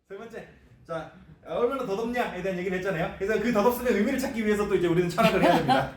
세 번째, 자 얼마나 더 덥냐에 대한 얘기를 했잖아요. 그래서 그 더 덥음의 의미를 찾기 위해서 또 이제 우리는 철학을 해야 됩니다.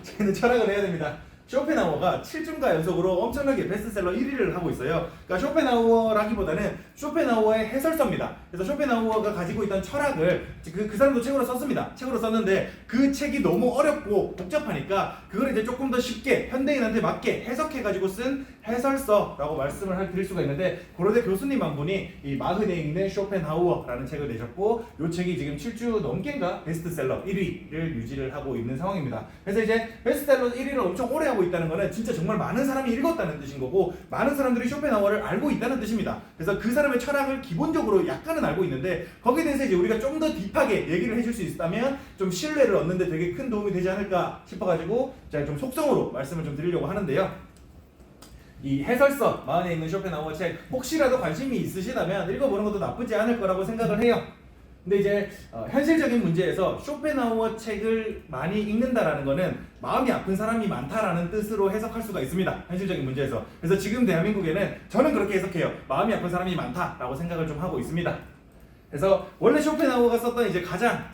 저희는 철학을 해야 됩니다. 쇼펜하우어가 7주가 연속으로 엄청나게 베스트셀러 1위를 하고 있어요. 그러니까 쇼펜하우어라기보다는 쇼펜하우어의 해설서입니다. 그래서 쇼펜하우어가 가지고 있던 철학을 그 사람도 책으로 썼습니다. 책으로 썼는데 그 책이 너무 어렵고 복잡하니까 그걸 이제 조금 더 쉽게 현대인한테 맞게 해석해가지고 쓴 해설서라고 말씀을 드릴 수가 있는데, 고려대 교수님 한 분이 이 마흔에 읽는 쇼펜하우어라는 책을 내셨고, 이 책이 지금 7주 넘게인가 베스트셀러 1위를 유지를 하고 있는 상황입니다. 그래서 이제 베스트셀러 1위를 엄청 오래 하고 있다는 거는 진짜 정말 많은 사람이 읽었다는 뜻인 거고, 많은 사람들이 쇼펜하우어를 알고 있다는 뜻입니다. 그래서 그 사람의 철학을 기본적으로 약간은 알고 있는데, 거기에 대해서 이제 우리가 좀 더 딥하게 얘기를 해줄 수 있다면 좀 신뢰를 얻는데 되게 큰 도움이 되지 않을까 싶어가지고 제가 좀 속성으로 말씀을 좀 드리려고 하는데요. 이 해설서 마흔에 있는 쇼펜하우어 책 혹시라도 관심이 있으시다면 읽어보는 것도 나쁘지 않을 거라고 생각을 해요. 근데 이제 현실적인 문제에서 쇼펜하우어 책을 많이 읽는다라는 거는 마음이 아픈 사람이 많다라는 뜻으로 해석할 수가 있습니다. 현실적인 문제에서. 그래서 지금 대한민국에는 저는 그렇게 해석해요. 마음이 아픈 사람이 많다라고 생각을 좀 하고 있습니다. 그래서 원래 쇼펜하우어가 썼던 이제 가장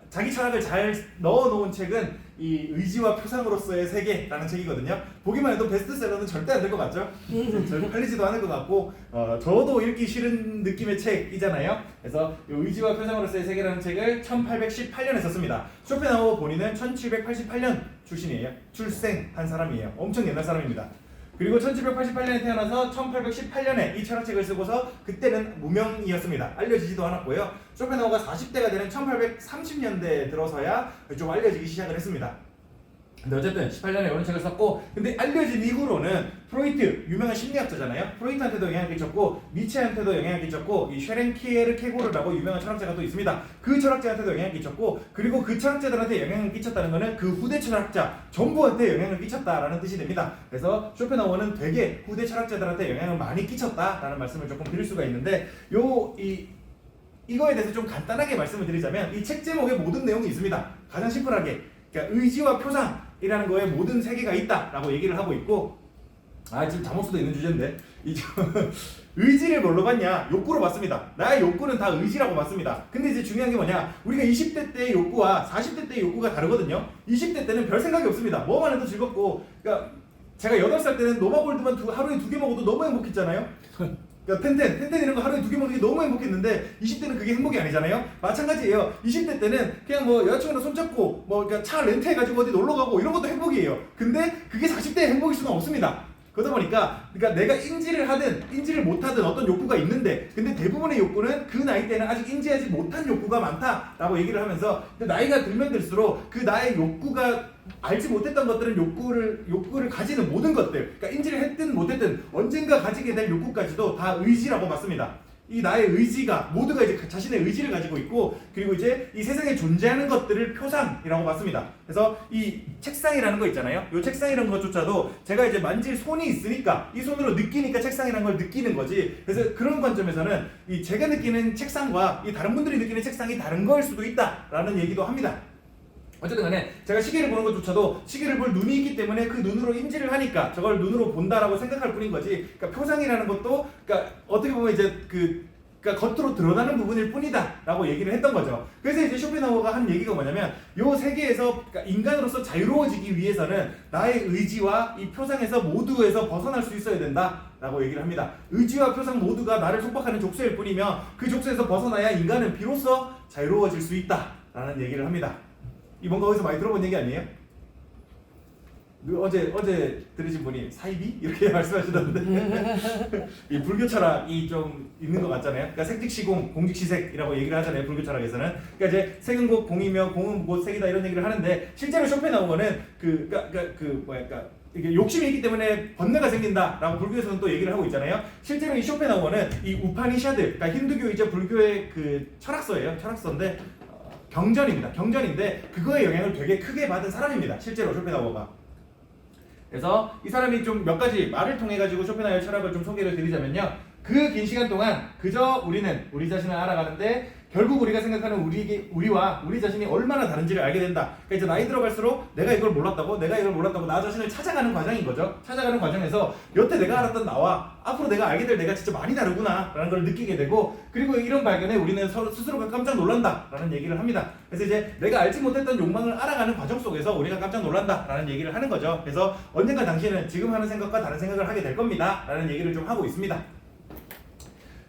자기 철학을 잘 넣어놓은 책은 이 의지와 표상으로서의 세계라는 책이거든요. 보기만 해도 베스트셀러는 절대 안 될 것 같죠? 절대 팔리지도 않을 것 같고 저도 읽기 싫은 느낌의 책이잖아요. 그래서 이 의지와 표상으로서의 세계라는 책을 1818년에 썼습니다. 쇼펜하우어 본인은 1788년 출신이에요. 출생한 사람이에요. 엄청 옛날 사람입니다. 그리고 1788년에 태어나서 1818년에 이 철학책을 쓰고서 그때는 무명이었습니다. 알려지지도 않았고요. 쇼펜하우어가 40대가 되는 1830년대에 들어서야 좀 알려지기 시작을 했습니다. 근데 어쨌든 18년에 이런 책을 썼고, 근데 알려진 이후로는 프로이트, 유명한 심리학자잖아요. 프로이트한테도 영향을 끼쳤고, 니체한테도 영향을 끼쳤고, 이 쉐렌키에르 케고르라고 유명한 철학자가 또 있습니다. 그 철학자한테도 영향을 끼쳤고, 그리고 그 철학자들한테 영향을 끼쳤다는 것은 그 후대 철학자 전부한테 영향을 끼쳤다라는 뜻이 됩니다. 그래서 쇼펜하우어는 되게 후대 철학자들한테 영향을 많이 끼쳤다라는 말씀을 조금 드릴 수가 있는데, 이거에 대해서 좀 간단하게 말씀을 드리자면, 이 책 제목에 모든 내용이 있습니다. 가장 심플하게, 그러니까 의지와 표상이라는 거에 모든 세계가 있다라고 얘기를 하고 있고, 지금 잠옷수도 있는 주제인데, 의지를 뭘로 봤냐? 욕구로 봤습니다. 나의 욕구는 다 의지라고 봤습니다. 근데 이제 중요한 게 뭐냐? 우리가 20대 때의 욕구와 40대 때의 욕구가 다르거든요. 20대 때는 별 생각이 없습니다. 뭐만 해도 즐겁고, 그러니까 제가 8살 때는 노마골드만 하루에 2개 먹어도 너무 행복했잖아요. 그러니까 텐텐 이런 거 하루에 2개 먹는 게 너무 행복했는데 20대는 그게 행복이 아니잖아요. 마찬가지예요. 20대 때는 그냥 뭐 여자친구랑 손잡고 뭐 그냥 차 렌트해가지고 어디 놀러 가고 이런 것도 행복이에요. 근데 그게 40대의 행복일 수는 없습니다. 그러다 보니까 그러니까 내가 인지를 하든 인지를 못하든 어떤 욕구가 있는데, 근데 대부분의 욕구는 그 나이 때는 아직 인지하지 못한 욕구가 많다라고 얘기를 하면서, 근데 나이가 들면 들수록 그 나의 욕구가 알지 못했던 것들은 욕구를 가지는 모든 것들, 그러니까 인지를 했든 못했든 언젠가 가지게 될 욕구까지도 다 의지라고 봤습니다. 이 나의 의지가 모두가 이제 자신의 의지를 가지고 있고, 그리고 이제 이 세상에 존재하는 것들을 표상이라고 봤습니다. 그래서 이 책상이라는 거 있잖아요. 이 책상이라는 것조차도 제가 이제 만질 손이 있으니까 이 손으로 느끼니까 책상이라는 걸 느끼는 거지. 그래서 그런 관점에서는 이 제가 느끼는 책상과 이 다른 분들이 느끼는 책상이 다른 거일 수도 있다라는 얘기도 합니다. 어쨌든 간에 제가 시계를 보는 것조차도 시계를 볼 눈이 있기 때문에 그 눈으로 인지를 하니까 저걸 눈으로 본다라고 생각할 뿐인 거지. 그러니까 표상이라는 것도 그러니까 어떻게 보면 이제 그러니까 겉으로 드러나는 부분일 뿐이다라고 얘기를 했던 거죠. 그래서 이제 쇼펜하우어가 한 얘기가 뭐냐면, 요 세계에서 그러니까 인간으로서 자유로워지기 위해서는 나의 의지와 이 표상에서 모두에서 벗어날 수 있어야 된다라고 얘기를 합니다. 의지와 표상 모두가 나를 속박하는 족쇄일 뿐이며 그 족쇄에서 벗어나야 인간은 비로소 자유로워질 수 있다라는 얘기를 합니다. 이 뭔가 어디서 많이 들어본 얘기 아니에요? 어제 들으신 분이 사이비? 이렇게 말씀하시던데 이 불교 철학이 좀 있는 것 같잖아요. 그러니까 색직시공, 공직시색이라고 얘기를 하잖아요. 불교 철학에서는. 그러니까 이제 색은 곧 공이며 공은 곧 색이다 이런 얘기를 하는데, 실제로 쇼펜하우어는 이게 욕심이 있기 때문에 번뇌가 생긴다라고 불교에서는 또 얘기를 하고 있잖아요. 실제로 이 쇼펜하우어는 이 우파니샤드, 그러니까 힌두교이자 불교의 그 철학서예요. 철학서인데 경전입니다. 경전인데 그거의 영향을 되게 크게 받은 사람입니다. 실제로 쇼펜하우어가. 그래서 이 사람이 좀 몇 가지 말을 통해 가지고 쇼펜하우어의 철학을 좀 소개를 드리자면요. 그 긴 시간 동안 그저 우리는 우리 자신을 알아가는데 결국 우리가 생각하는 우리와 우리 자신이 얼마나 다른지를 알게 된다. 그러니까 이제 나이 들어갈수록 내가 이걸 몰랐다고 나 자신을 찾아가는 과정인 거죠. 찾아가는 과정에서 여태 내가 알았던 나와 앞으로 내가 알게 될 내가 진짜 많이 다르구나 라는 걸 느끼게 되고, 그리고 이런 발견에 우리는 서로 스스로가 깜짝 놀란다 라는 얘기를 합니다. 그래서 이제 내가 알지 못했던 욕망을 알아가는 과정 속에서 우리가 깜짝 놀란다 라는 얘기를 하는 거죠. 그래서 언젠가 당신은 지금 하는 생각과 다른 생각을 하게 될 겁니다 라는 얘기를 좀 하고 있습니다.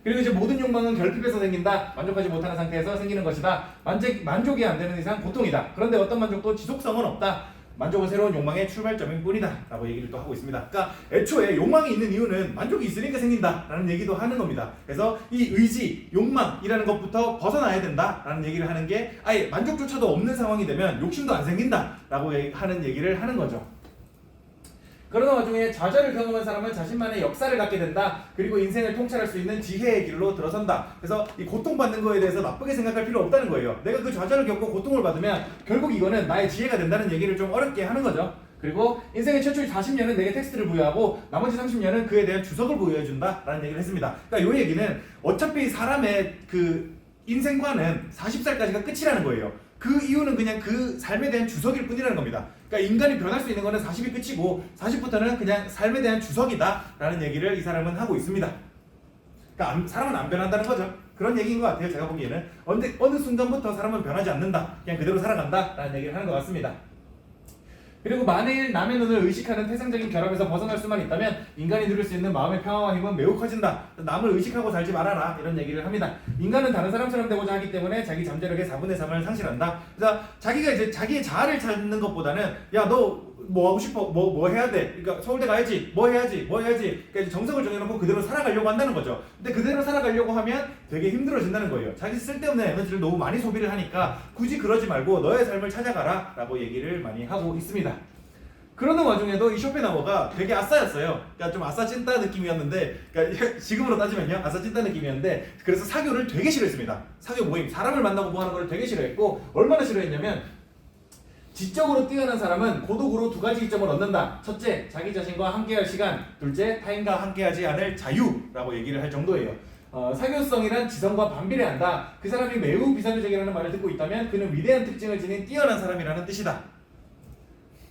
그리고 이제 모든 욕망은 결핍에서 생긴다. 만족하지 못하는 상태에서 생기는 것이다. 만족이 안 되는 이상 고통이다. 그런데 어떤 만족도 지속성은 없다. 만족은 새로운 욕망의 출발점인 뿐이다 라고 얘기를 또 하고 있습니다. 그러니까 애초에 욕망이 있는 이유는 만족이 있으니까 생긴다 라는 얘기도 하는 겁니다. 그래서 이 의지, 욕망이라는 것부터 벗어나야 된다 라는 얘기를 하는 게, 아예 만족조차도 없는 상황이 되면 욕심도 안 생긴다 라고 하는 얘기를 하는 거죠. 그러는 와중에 좌절을 경험한 사람은 자신만의 역사를 갖게 된다. 그리고 인생을 통찰할 수 있는 지혜의 길로 들어선다. 그래서 이 고통받는 거에 대해서 나쁘게 생각할 필요 없다는 거예요. 내가 그 좌절을 겪고 고통을 받으면 결국 이거는 나의 지혜가 된다는 얘기를 좀 어렵게 하는 거죠. 그리고 인생의 최초 40년은 내게 텍스트를 부여하고 나머지 30년은 그에 대한 주석을 부여해준다 라는 얘기를 했습니다. 그러니까 이 얘기는 어차피 사람의 그 인생관은 40살까지가 끝이라는 거예요. 그 이유는 그냥 그 삶에 대한 주석일 뿐이라는 겁니다. 그러니까 인간이 변할 수 있는 거는 40이 끝이고 40부터는 그냥 삶에 대한 주석이다 라는 얘기를 이 사람은 하고 있습니다. 그러니까 사람은 안 변한다는 거죠. 그런 얘기인 것 같아요. 제가 보기에는 어느 순간부터 사람은 변하지 않는다, 그냥 그대로 살아간다 라는 얘기를 하는 것 같습니다. 그리고 만일 남의 눈을 의식하는 태생적인 결함에서 벗어날 수만 있다면 인간이 누릴 수 있는 마음의 평화와 힘은 매우 커진다. 남을 의식하고 살지 말아라 이런 얘기를 합니다. 인간은 다른 사람처럼 되고자 하기 때문에 자기 잠재력의 4분의 3을 상실한다. 그래서 자기가 이제 자기의 자아를 찾는 것보다는 야 너 뭐 하고 싶어? 뭐 해야 돼? 그러니까 서울대 가야지. 뭐 해야지. 그러니까 이제 정석을 정해놓고 그대로 살아가려고 한다는 거죠. 근데 그대로 살아가려고 하면 되게 힘들어진다는 거예요. 자기 쓸데없는 에너지를 너무 많이 소비를 하니까 굳이 그러지 말고 너의 삶을 찾아가라 라고 얘기를 많이 하고 있습니다. 그러는 와중에도 이 쇼펜하우어가 되게 아싸였어요. 그러니까 좀 아싸 찐따 느낌이었는데, 그러니까 지금으로 따지면요 아싸 찐따 느낌이었는데, 그래서 사교를 되게 싫어했습니다. 사교 모임, 사람을 만나고 뭐 하는 걸 되게 싫어했고, 얼마나 싫어했냐면 지적으로 뛰어난 사람은 고독으로 두 가지 이점을 얻는다. 첫째, 자기 자신과 함께할 시간. 둘째, 타인과 함께하지 않을 자유라고 얘기를 할 정도예요. 사교성이란 지성과 반비례한다. 그 사람이 매우 비사교적이라는 말을 듣고 있다면 그는 위대한 특징을 지닌 뛰어난 사람이라는 뜻이다.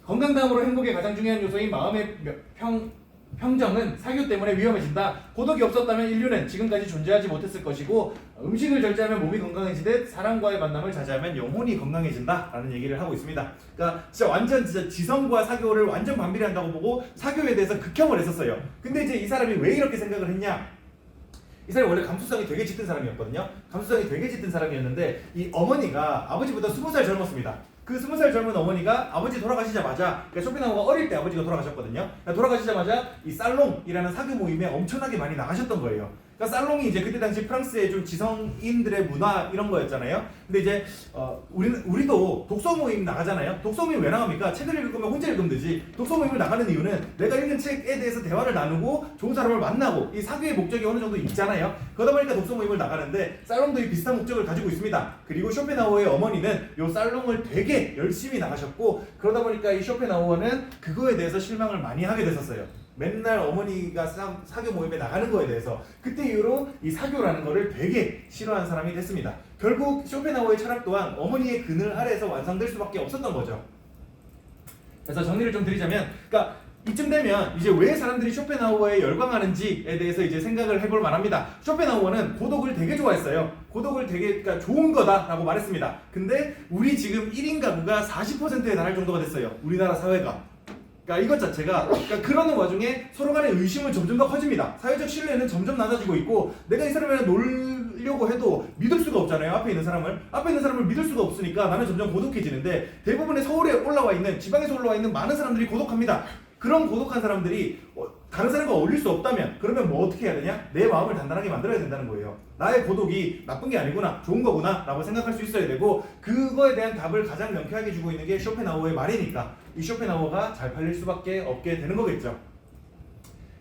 건강 다음으로 행복의 가장 중요한 요소인 마음의 평정은 사교 때문에 위험해진다. 고독이 없었다면 인류는 지금까지 존재하지 못했을 것이고, 음식을 절제하면 몸이 건강해지듯 사람과의 만남을 자제하면 영혼이 건강해진다 라는 얘기를 하고 있습니다. 그러니까 진짜 지성과 사교를 완전 반비례한다고 보고 사교에 대해서 극혐을 했었어요. 근데 이제 이 사람이 왜 이렇게 생각을 했냐, 이 사람이 원래 감수성이 되게 짙은 사람이었거든요. 감수성이 되게 짙은 사람이었는데 이 어머니가 아버지보다 20살 젊었습니다. 그 20살 젊은 어머니가 아버지 돌아가시자마자, 그러니까 쇼펜하우어가 어릴 때 아버지가 돌아가셨거든요. 그러니까 돌아가시자마자 이 살롱이라는 사교 모임에 엄청나게 많이 나가셨던 거예요. 그러니까 살롱이 이제 그때 당시 프랑스의 좀 지성인들의 문화 이런 거였잖아요. 근데 이제 우리도 독서 모임 나가잖아요. 독서 모임 왜 나갑니까? 책을 읽을 거면 혼자 읽으면 되지. 독서 모임을 나가는 이유는 내가 읽는 책에 대해서 대화를 나누고 좋은 사람을 만나고, 이 사교의 목적이 어느 정도 있잖아요. 그러다 보니까 독서 모임을 나가는데 살롱도 이 비슷한 목적을 가지고 있습니다. 그리고 쇼펜하우어의 어머니는 이 살롱을 되게 열심히 나가셨고, 그러다 보니까 이 쇼펜하우어는 그거에 대해서 실망을 많이 하게 됐었어요. 맨날 어머니가 사교 모임에 나가는 거에 대해서. 그때 이후로 이 사교라는 거를 되게 싫어하는 사람이 됐습니다. 결국 쇼펜하우어의 철학 또한 어머니의 그늘 아래에서 완성될 수밖에 없었던 거죠. 그래서 정리를 좀 드리자면, 그러니까 이쯤 되면 이제 왜 사람들이 쇼펜하우어에 열광하는지에 대해서 이제 생각을 해볼 만합니다. 쇼펜하우어는 고독을 되게 좋아했어요. 고독을 되게 그러니까 좋은 거다라고 말했습니다. 근데 우리 지금 1인 가구가 40%에 달할 정도가 됐어요. 우리나라 사회가. 그러니까 이것 자체가, 그러니까 그러는 와중에 서로 간의 의심은 점점 더 커집니다. 사회적 신뢰는 점점 낮아지고 있고, 내가 이 사람이랑 놀려고 해도 믿을 수가 없잖아요. 앞에 있는 사람을 믿을 수가 없으니까 나는 점점 고독해지는데, 대부분의 서울에 올라와 있는, 지방에서 올라와 있는 많은 사람들이 고독합니다. 그런 고독한 사람들이 다른 사람과 어울릴 수 없다면 그러면 뭐 어떻게 해야 되냐? 내 마음을 단단하게 만들어야 된다는 거예요. 나의 고독이 나쁜 게 아니구나, 좋은 거구나 라고 생각할 수 있어야 되고, 그거에 대한 답을 가장 명쾌하게 주고 있는 게 쇼펜하우어의 말이니까 이 쇼펜하우어가 잘 팔릴 수밖에 없게 되는 거겠죠.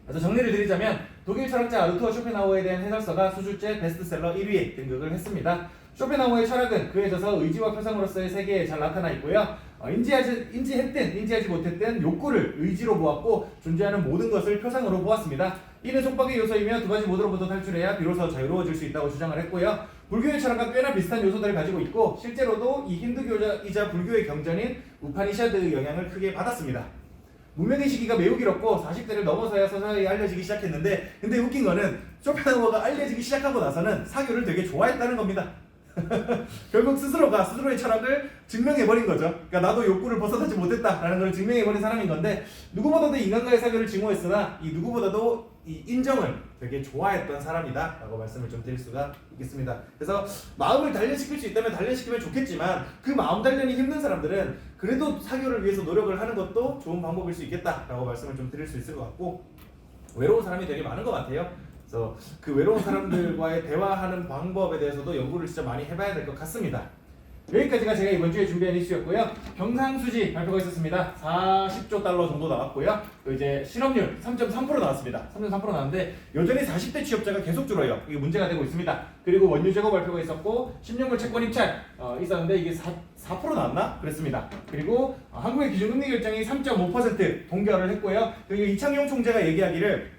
그래서 정리를 드리자면, 독일 철학자 아르투어 쇼펜하우어에 대한 해설서가 수주째 베스트셀러 1위에 등극을 했습니다. 쇼펜하우어의 철학은 그에 져서 의지와 표상으로서의 세계에 잘 나타나 있고요. 인지했든 인지하지 못했든 욕구를 의지로 보았고, 존재하는 모든 것을 표상으로 보았습니다. 이는 속박의 요소이며 두 가지 모드로부터 탈출해야 비로소 자유로워질 수 있다고 주장을 했고요. 불교의 철학과 꽤나 비슷한 요소들을 가지고 있고 실제로도 이 힌두교이자 불교의 경전인 우파니샤드의 영향을 크게 받았습니다. 문명의 시기가 매우 길었고 40대를 넘어서야 서서히 알려지기 시작했는데 근데 웃긴 거는 쇼펜하우어가 알려지기 시작하고 나서는 사교를 되게 좋아했다는 겁니다. 결국 스스로가 스스로의 철학을 증명해버린 거죠. 그러니까 나도 욕구를 벗어나지 못했다라는 걸 증명해버린 사람인 건데 누구보다도 인간과의 사교를 증오했으나 이 누구보다도 이 인정을 되게 좋아했던 사람이다 라고 말씀을 좀 드릴 수가 있겠습니다. 그래서 마음을 단련시킬 수 있다면 단련시키면 좋겠지만 그 마음 단련이 힘든 사람들은 그래도 사교를 위해서 노력을 하는 것도 좋은 방법일 수 있겠다 라고 말씀을 좀 드릴 수 있을 것 같고 외로운 사람이 되게 많은 것 같아요. 그래서 그 외로운 사람들과의 대화하는 방법에 대해서도 연구를 진짜 많이 해봐야 될 것 같습니다. 여기까지가 제가 이번 주에 준비한 이슈였고요. 경상수지 발표가 있었습니다. 40조 달러 정도 나왔고요. 또 이제 실업률 3.3% 나왔습니다. 3.3% 나왔는데 여전히 40대 취업자가 계속 줄어요. 이게 문제가 되고 있습니다. 그리고 원유 재고 발표가 있었고 10년물 채권 입찰 있었는데 이게 4% 나왔나? 그랬습니다. 그리고 한국의 기준금리 결정이 3.5% 동결을 했고요. 그리고 이창용 총재가 얘기하기를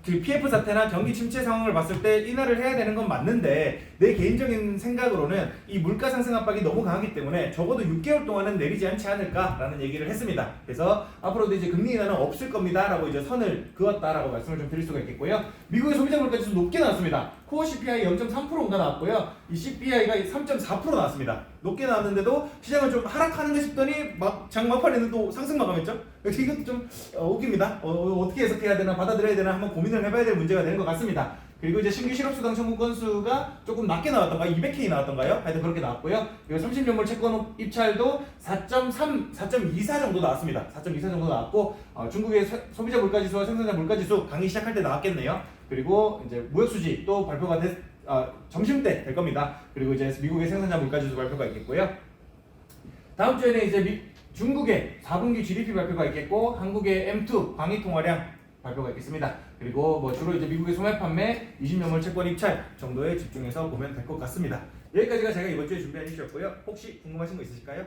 그 PF 사태나 경기 침체 상황을 봤을 때 인하를 해야 되는 건 맞는데 내 개인적인 생각으로는 이 물가 상승 압박이 너무 강하기 때문에 적어도 6개월 동안은 내리지 않지 않을까라는 얘기를 했습니다. 그래서 앞으로도 이제 금리 인하는 없을 겁니다라고 이제 선을 그었다라고 말씀을 좀 드릴 수가 있겠고요. 미국의 소비자 물가 지수 높게 나왔습니다. 코어 CPI 0.3%인가 나왔고요. 이 CPI가 3.4% 나왔습니다. 높게 나왔는데도 시장은 좀 하락하는가 싶더니 장 막판에는 또 상승 마감했죠. 이것도 좀 웃깁니다. 어떻게 해석해야 되나 받아들여야 되나 한번 고민을 해봐야 될 문제가 되는 것 같습니다. 그리고 이제 신규 실업수당 청구 건수가 조금 낮게 나왔던가 200K 나왔던가요? 하여튼 그렇게 나왔고요. 그리고 30년물 채권 입찰도 4.24 정도 나왔습니다. 4.24 정도 나왔고 중국의 소비자 물가지수와 생산자 물가지수 강의 시작할 때 나왔겠네요. 그리고 이제 무역수지 또 발표가 점심 때 될 겁니다. 그리고 이제 미국의 생산자 물가지수 발표가 있겠고요. 다음 주에는 이제 중국의 4분기 GDP 발표가 있겠고 한국의 M2 광의 통화량 발표가 있겠습니다. 그리고 뭐 주로 이제 미국의 소매 판매, 20년물 채권 입찰 정도에 집중해서 보면 될 것 같습니다. 여기까지가 제가 이번 주에 준비한 이슈였고요. 혹시 궁금하신 거 있으실까요?